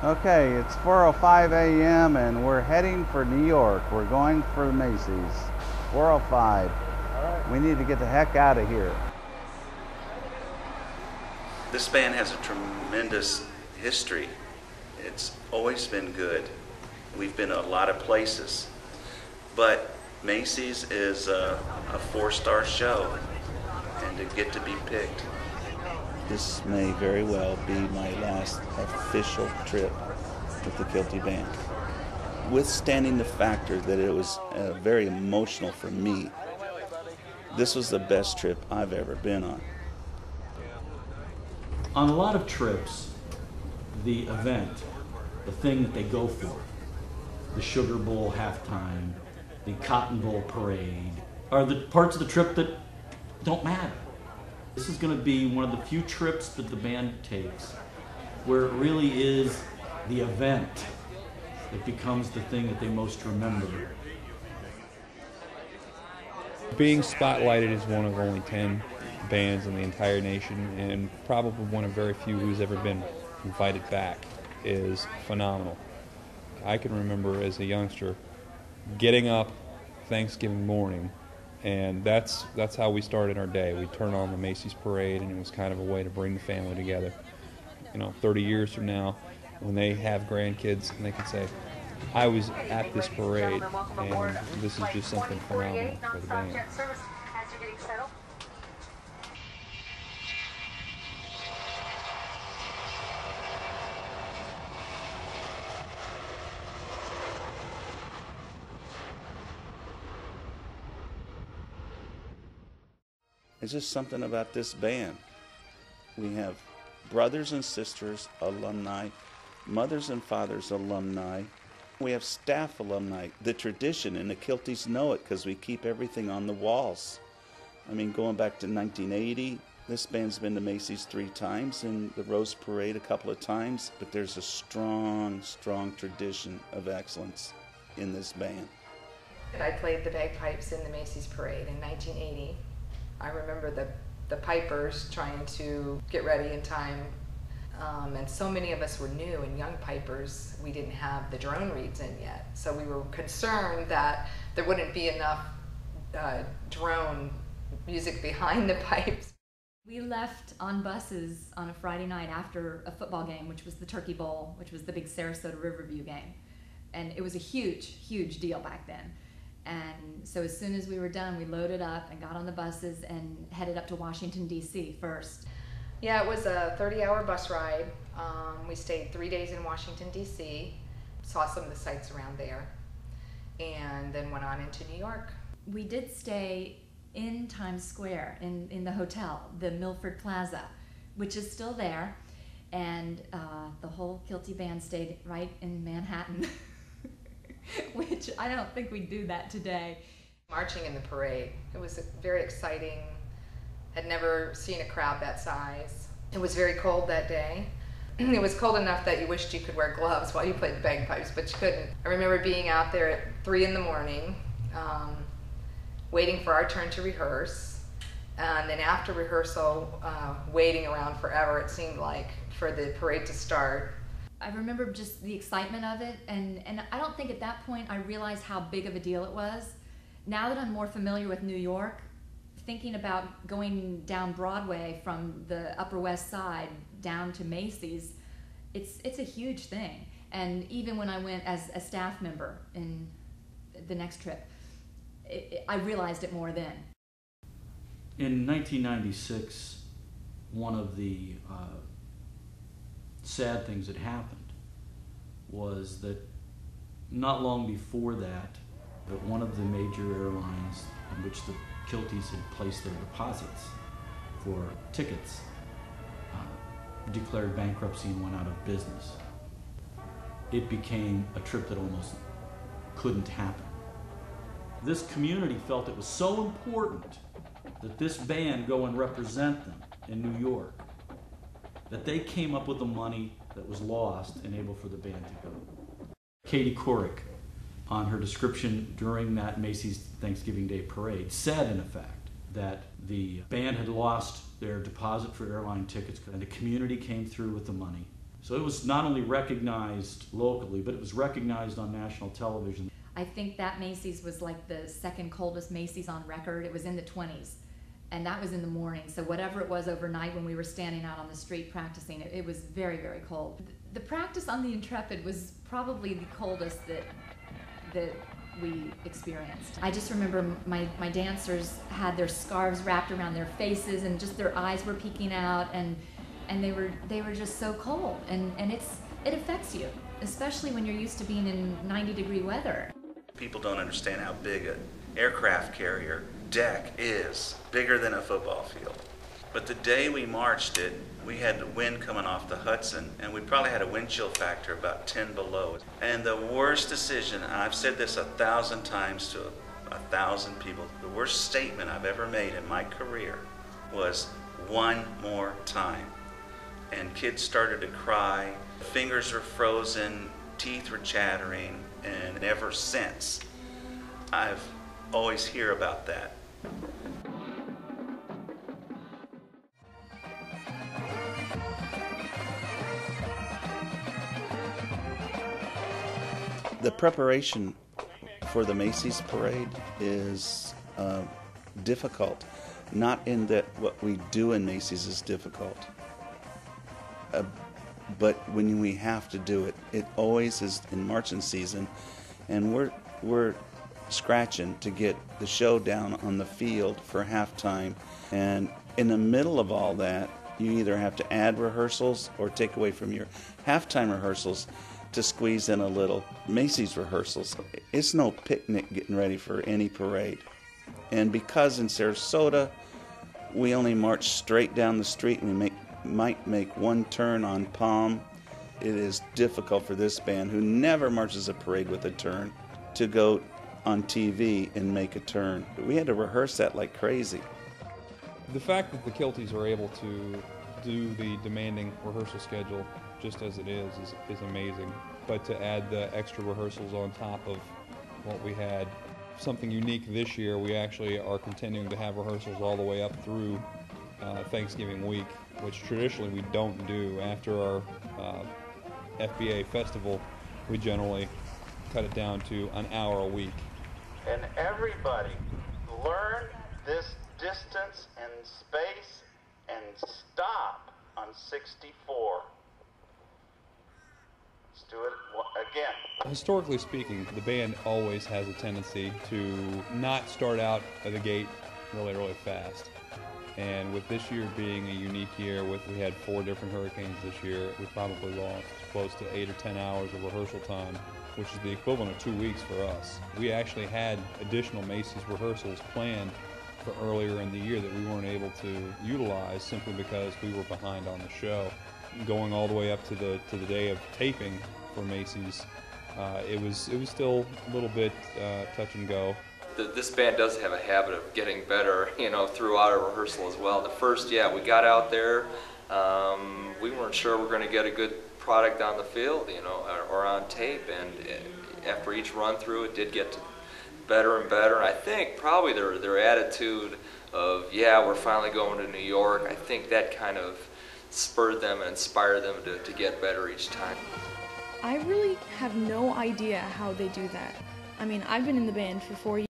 Okay, it's 4:05 a.m. and we're heading for New York. We're going for Macy's. 4:05. We need to get the heck out of here. This band has a tremendous history. It's always been good. We've been a lot of places. But Macy's is a four-star show, and to get to be picked. This may very well be my last official trip with the Kiltie Band. Withstanding the factor that it was very emotional for me, this was the best trip I've ever been on. On a lot of trips, the event, the thing that they go for, the Sugar Bowl halftime, the Cotton Bowl parade, are the parts of the trip that don't matter. This is going to be one of the few trips that the band takes where it really is the event that becomes the thing that they most remember. Being spotlighted as one of only 10 bands in the entire nation, and probably one of very few who's ever been invited back, is phenomenal. I can remember as a youngster getting up Thanksgiving morning, and that's how we started our day. We'd turn on the Macy's parade, and it was kind of a way to bring the family together. 30 years from now, when they have grandkids, and they can say, I was at this parade, and this is just something phenomenal for the band. It's just something about this band. We have brothers and sisters alumni, mothers and fathers alumni. We have staff alumni. The tradition, and the Kilties know it because we keep everything on the walls. I mean, going back to 1980, this band's been to Macy's 3 times and the Rose Parade a couple of times, but there's a strong, strong tradition of excellence in this band. I played the bagpipes in the Macy's Parade in 1980. I remember the pipers trying to get ready in time, and so many of us were new and young pipers. We didn't have the drone reeds in yet, so we were concerned that there wouldn't be enough drone music behind the pipes. We left on buses on a Friday night after a football game, which was the Turkey Bowl, which was the big Sarasota Riverview game, and it was a huge, huge deal back then. And so as soon as we were done, we loaded up and got on the buses and headed up to Washington, D.C. first. Yeah, it was a 30-hour bus ride. We stayed 3 days in Washington, D.C., saw some of the sights around there, and then went on into New York. We did stay in Times Square, in the hotel, the Milford Plaza, which is still there, and the whole Kiltie Band stayed right in Manhattan. Which I don't think we'd do that today. Marching in the parade, it was very exciting. Had never seen a crowd that size. It was very cold that day. It was cold enough that you wished you could wear gloves while you played the bagpipes, but you couldn't. I remember being out there at 3 in the morning, waiting for our turn to rehearse, and then after rehearsal, waiting around forever, it seemed like, for the parade to start. I remember just the excitement of it, and I don't think at that point I realized how big of a deal it was. Now that I'm more familiar with New York, thinking about going down Broadway from the Upper West Side down to Macy's, it's a huge thing. And even when I went as a staff member in the next trip, I realized it more then. In 1996, one of the sad things that happened was that not long before that one of the major airlines in which the Kilties had placed their deposits for tickets declared bankruptcy and went out of business. It became a trip that almost couldn't happen. This community felt it was so important that this band go and represent them in New York that they came up with the money that was lost and able for the band to go. Katie Couric, on her description during that Macy's Thanksgiving Day parade, said in effect that the band had lost their deposit for airline tickets and the community came through with the money So it was not only recognized locally, but it was recognized on national television. I think that Macy's was like the second coldest Macy's on record. It was in the 20s, and that was in the morning. So whatever it was overnight when we were standing out on the street practicing, it was very, very cold. The practice on the Intrepid was probably the coldest that we experienced. I just remember my dancers had their scarves wrapped around their faces, and just their eyes were peeking out, and they were just so cold, and it affects you, especially when you're used to being in 90-degree weather. People don't understand how big an aircraft carrier deck is, bigger than a football field. But the day we marched it, we had the wind coming off the Hudson, and we probably had a wind chill factor about 10 below. And the worst decision, and I've said this 1,000 times to 1,000 people, the worst statement I've ever made in my career was one more time. And kids started to cry, fingers were frozen, teeth were chattering, and ever since, I've always hear about that. The preparation for the Macy's parade is difficult. Not in that what we do in Macy's is difficult, but when we have to do it, it always is in marching season, and we're scratching to get the show down on the field for halftime. And in the middle of all that, you either have to add rehearsals or take away from your halftime rehearsals to squeeze in a little Macy's rehearsals. It's no picnic getting ready for any parade. And because in Sarasota we only march straight down the street and we might make one turn on Palm, it is difficult for this band, who never marches a parade with a turn, to go on TV and make a turn. We had to rehearse that like crazy. The fact that the Kilties are able to do the demanding rehearsal schedule just as it is amazing. But to add the extra rehearsals on top of what we had, something unique this year, we actually are continuing to have rehearsals all the way up through Thanksgiving week, which traditionally we don't do. After our FBA festival, we generally cut it down to an hour a week. And everybody learn this distance and space and stop on 64. Let's do it again. Historically speaking, the band always has a tendency to not start out at the gate really, really fast. And with this year being a unique year, we had 4 different hurricanes this year, we probably lost close to 8 or 10 hours of rehearsal time, which is the equivalent of 2 weeks for us. We actually had additional Macy's rehearsals planned for earlier in the year that we weren't able to utilize simply because we were behind on the show. Going all the way up to the day of taping for Macy's, it was still a little bit touch and go. This band does have a habit of getting better, throughout our rehearsal as well. The first, we got out there, we weren't sure we're going to get a good product on the field, or on tape, and after each run through, it did get better and better. And I think probably their attitude of, we're finally going to New York, I think that kind of spurred them and inspired them to get better each time. I really have no idea how they do that. I mean, I've been in the band for 4 years.